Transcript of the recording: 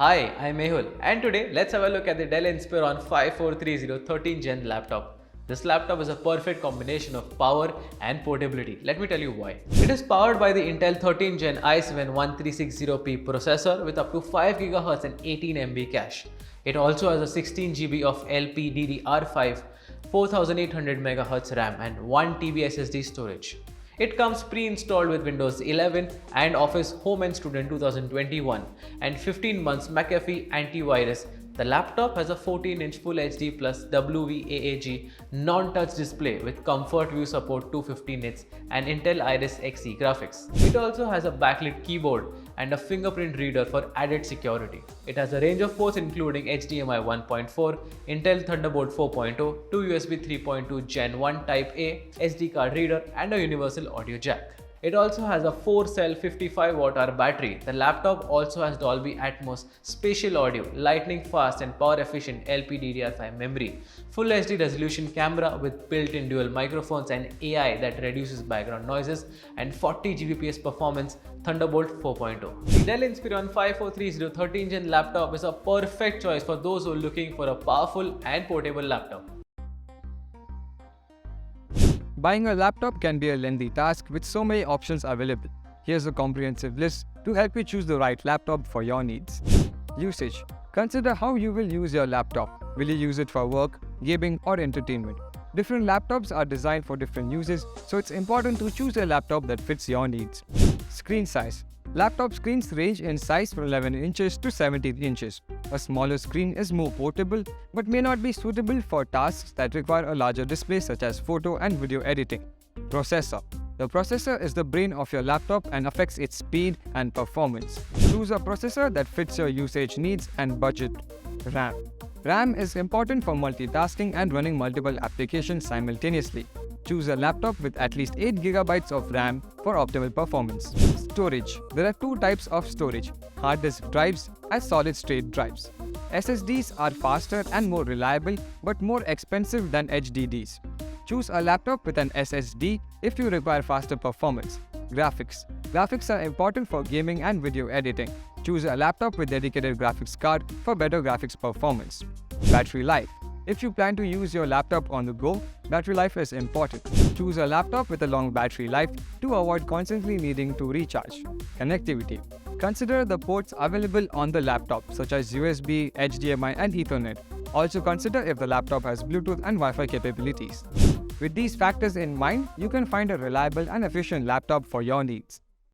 Hi, I'm Mehul, and today let's have a look at the Dell Inspiron 5430 13th Gen laptop. This laptop is a perfect combination of power and portability. Let me tell you why. It is powered by the Intel 13th Gen i7-1360P processor with up to 5 GHz and 18 MB cache. It also has a 16 GB of LPDDR5, 4800 MHz RAM and 1 TB SSD storage. It comes pre-installed with Windows 11 and Office Home and Student 2021 and 15 months McAfee antivirus. The laptop has a 14-inch Full HD plus WVAAG non-touch display with Comfortview support 250 nits and Intel Iris Xe graphics. It also has a backlit keyboard and a fingerprint reader for added security. It has a range of ports including HDMI 1.4, Intel Thunderbolt 4.0, 2 USB 3.2 Gen 1 Type A, SD card reader and a universal audio jack. It also has a 4-cell 55 Wh battery. The laptop also has Dolby Atmos spatial audio, lightning fast and power efficient LPDDR5 memory, Full HD resolution camera with built-in dual microphones and AI that reduces background noises, and 40 Gbps performance Thunderbolt 4.0. The Dell Inspiron 5430 13th Gen laptop is a perfect choice for those who are looking for a powerful and portable laptop. Buying a laptop can be a lengthy task with so many options available. Here's a comprehensive list to help you choose the right laptop for your needs. Usage. Consider how you will use your laptop. Will you use it for work, gaming, or entertainment? Different laptops are designed for different uses, so it's important to choose a laptop that fits your needs. Screen size. Laptop screens range in size from 11 inches to 17 inches. A smaller screen is more portable but may not be suitable for tasks that require a larger display such as photo and video editing. Processor. The processor is the brain of your laptop and affects its speed and performance. Choose a processor that fits your usage needs and budget. RAM. RAM is important for multitasking and running multiple applications simultaneously. Choose a laptop with at least 8 GB of RAM for optimal performance. Storage. There are two types of storage, hard disk drives and solid-state drives. SSDs are faster and more reliable but more expensive than HDDs. Choose a laptop with an SSD if you require faster performance. Graphics. Graphics are important for gaming and video editing. Choose a laptop with dedicated graphics card for better graphics performance. Battery life. If you plan to use your laptop on the go, battery life is important. Choose a laptop with a long battery life to avoid constantly needing to recharge. Connectivity. Consider the ports available on the laptop such as USB, HDMI and Ethernet. Also consider if the laptop has Bluetooth and Wi-Fi capabilities. With these factors in mind, you can find a reliable and efficient laptop for your needs.